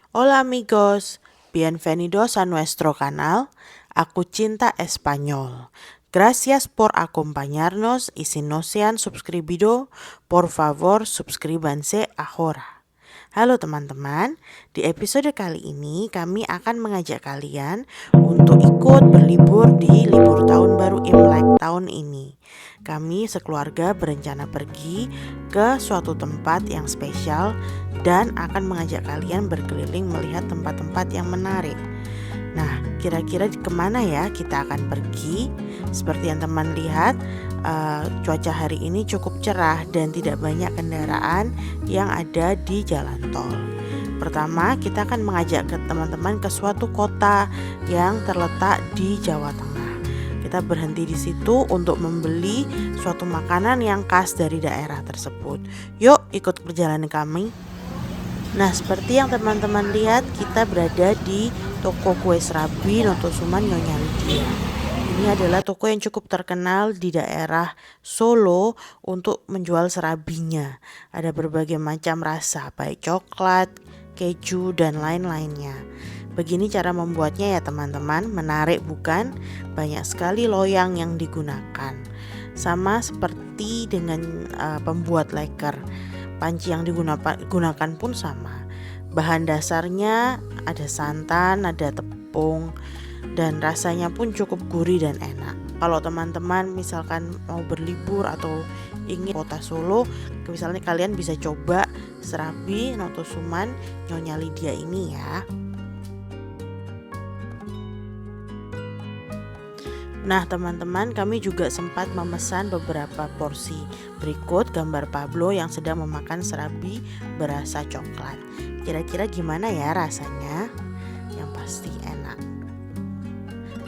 Hola amigos, bienvenidos a nuestro canal Aku Cinta Espanyol. Gracias por acompañarnos y si no se han suscribido, por favor suscríbanse ahora. Halo teman-teman, di episode kali ini kami akan mengajak kalian untuk ikut berlibur di libur tahun baru Imlek tahun ini. Kami sekeluarga berencana pergi ke suatu tempat yang spesial dan akan mengajak kalian berkeliling melihat tempat-tempat yang menarik. Nah, kira-kira kemana ya kita akan pergi? Seperti yang teman lihat, cuaca hari ini cukup cerah dan tidak banyak kendaraan yang ada di jalan tol. Pertama, kita akan mengajak ke teman-teman ke suatu kota yang terletak di Jawa Tengah. Kita berhenti di situ untuk membeli suatu makanan yang khas dari daerah tersebut. Yuk, ikut perjalanan kami. Nah, seperti yang teman-teman lihat, kita berada di toko kue serabi Notosuman Nyonya Lydia. Ini adalah toko yang cukup terkenal di daerah Solo untuk menjual serabinya. Ada berbagai macam rasa, baik coklat, keju, dan lain-lainnya. Begini cara membuatnya ya teman-teman, menarik bukan? Banyak sekali loyang yang digunakan. Sama seperti dengan pembuat leker. Panci yang digunakan pun sama. Bahan dasarnya ada santan, ada tepung, dan rasanya pun cukup gurih dan enak. Kalau teman-teman misalkan mau berlibur atau ingin kota Solo, misalnya kalian bisa coba serabi Notosuman Nyonya Lydia ini ya. Nah teman-teman, kami juga sempat memesan beberapa porsi. Berikut gambar Pablo yang sedang memakan serabi berasa coklat. Kira-kira gimana ya rasanya? Yang pasti enak.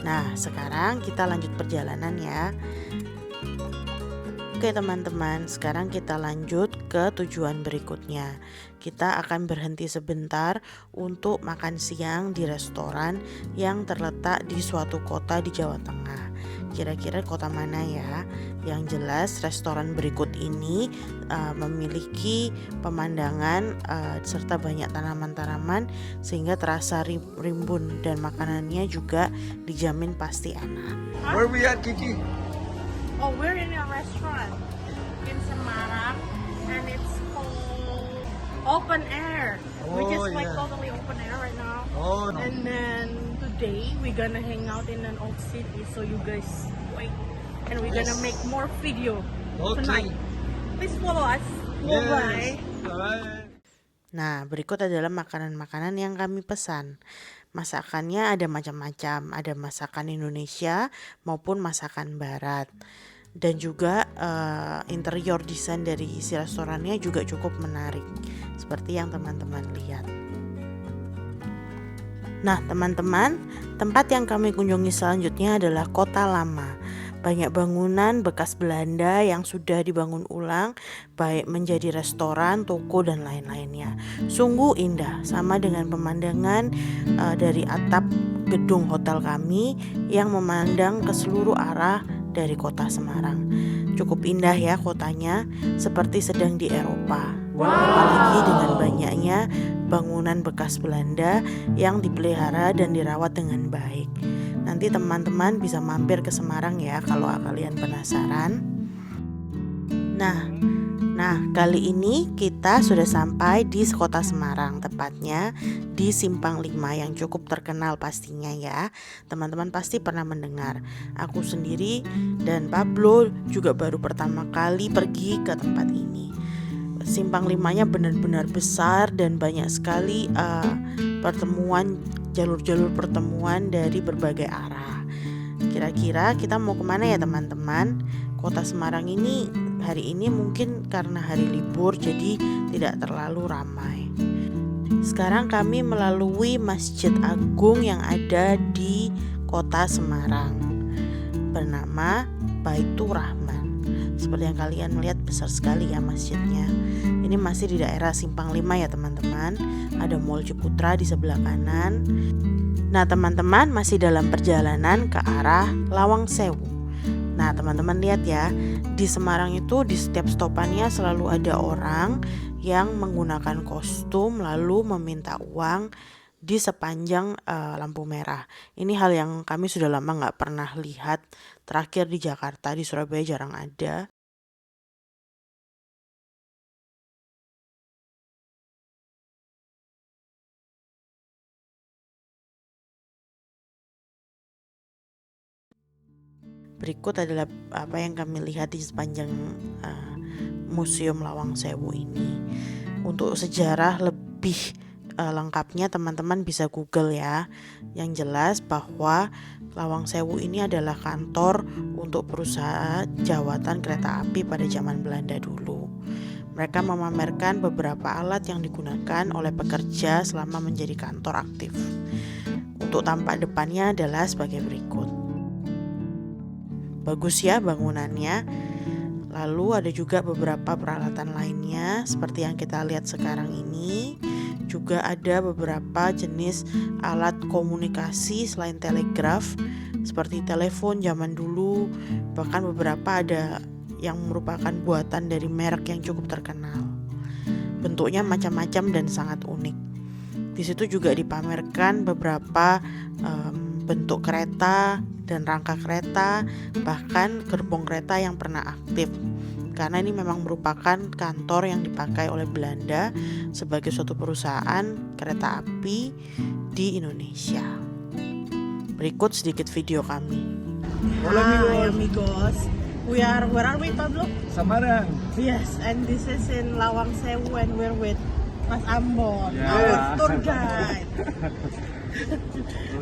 Nah sekarang kita lanjut perjalanan ya. Oke teman-teman, sekarang kita lanjut ke tujuan berikutnya. Kita akan berhenti sebentar untuk makan siang di restoran yang terletak di suatu kota di Jawa Tengah. Kira-kira kota mana ya? Yang jelas restoran berikut ini memiliki pemandangan serta banyak tanaman-tanaman sehingga terasa rimbun dan makanannya juga dijamin pasti enak. Where we at, Kiki? Oh, we're in a restaurant in Semarang and it's called Open Air. We just like totally open air right now. Oh, no. And then today we're gonna hang out in an old city, so you guys wait. And we're gonna make more video tonight. Please follow us. Bye. Bye. Nah, berikut adalah makanan-makanan yang kami pesan. Masakannya ada macam-macam, ada masakan Indonesia maupun masakan barat. Dan juga interior desain dari isi restorannya juga cukup menarik, seperti yang teman-teman lihat. Nah teman-teman, tempat yang kami kunjungi selanjutnya adalah Kota Lama. Banyak bangunan bekas Belanda yang sudah dibangun ulang, baik menjadi restoran, toko, dan lain-lainnya. Sungguh indah, sama dengan pemandangan dari atap gedung hotel kami yang memandang ke seluruh arah dari kota Semarang. Cukup indah ya kotanya, seperti sedang di Eropa. Apalagi dengan banyaknya bangunan bekas Belanda yang dipelihara dan dirawat dengan baik. Nanti teman-teman bisa mampir ke Semarang ya kalau kalian penasaran. Nah, kali ini kita sudah sampai di kota Semarang, tepatnya di Simpang 5 yang cukup terkenal pastinya ya. Teman-teman pasti pernah mendengar. Aku sendiri dan Pablo juga baru pertama kali pergi ke tempat ini. Simpang 5-nya benar-benar besar dan banyak sekali jalur-jalur pertemuan dari berbagai arah. Kira-kira kita mau kemana ya teman-teman? Kota Semarang ini hari ini mungkin karena hari libur jadi tidak terlalu ramai. Sekarang kami melalui Masjid Agung yang ada di Kota Semarang bernama Baitur Rahman. Seperti yang kalian melihat, besar sekali ya masjidnya. Ini masih di daerah Simpang 5 ya teman-teman. Ada Mall Ciputra di sebelah kanan. Nah teman-teman, masih dalam perjalanan ke arah Lawang Sewu. Nah teman-teman lihat ya, di Semarang itu di setiap stopannya selalu ada orang yang menggunakan kostum lalu meminta uang di sepanjang lampu merah. Ini hal yang kami sudah lama nggak pernah lihat. Terakhir di Jakarta, di Surabaya jarang ada. Berikut adalah apa yang kami lihat di sepanjang Museum Lawang Sewu ini. Untuk sejarah lebih lengkapnya teman-teman bisa Google ya. Yang jelas bahwa Lawang Sewu ini adalah kantor untuk perusahaan jawatan kereta api pada zaman Belanda dulu. Mereka memamerkan beberapa alat yang digunakan oleh pekerja selama menjadi kantor aktif. Untuk tampak depannya adalah sebagai berikut. Bagus ya bangunannya. Lalu ada juga beberapa peralatan lainnya seperti yang kita lihat sekarang ini. Juga ada beberapa jenis alat komunikasi selain telegraf seperti telepon zaman dulu. Bahkan beberapa ada yang merupakan buatan dari merek yang cukup terkenal. Bentuknya macam-macam dan sangat unik. Di situ juga dipamerkan beberapa bentuk kereta dan rangka kereta, bahkan gerbong kereta yang pernah aktif. Karena ini memang merupakan kantor yang dipakai oleh Belanda sebagai suatu perusahaan kereta api di Indonesia. Berikut sedikit video kami. Hola Hi amigos. amigos. Where are we, Pablo? Samarang. Yes, and this is in Lawang Sewu and we're with Mas Ambon, Yeah. our tour guide.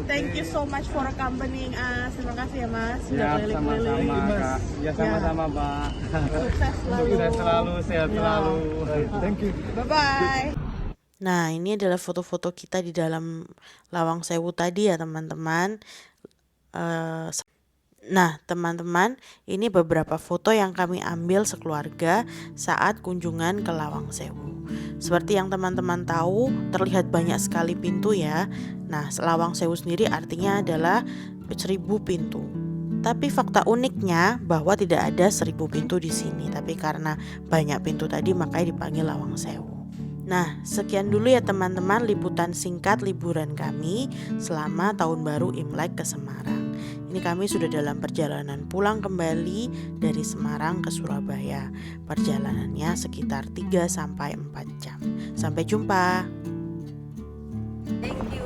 Thank you so much for accompanying us. Terima kasih ya Mas, sudah Siap, keliling-keliling. sama-sama Kak. Ya sama-sama Pak. Sukses selalu. Sukses selalu, sehat Ya. selalu. Thank you. Bye-bye. Nah, ini adalah foto-foto kita di dalam Lawang Sewu tadi ya teman-teman. Nah, teman-teman, ini beberapa foto yang kami ambil sekeluarga saat kunjungan ke Lawang Sewu. Seperti yang teman-teman tahu, terlihat banyak sekali pintu ya. Nah, Lawang Sewu sendiri artinya adalah 1000 pintu. Tapi fakta uniknya bahwa tidak ada 1000 pintu di sini, tapi karena banyak pintu tadi makanya dipanggil Lawang Sewu. Nah, sekian dulu ya teman-teman liputan singkat liburan kami selama Tahun Baru Imlek ke Semarang. Ini kami sudah dalam perjalanan pulang kembali dari Semarang ke Surabaya. Perjalanannya sekitar 3-4 jam. Sampai jumpa. Thank you.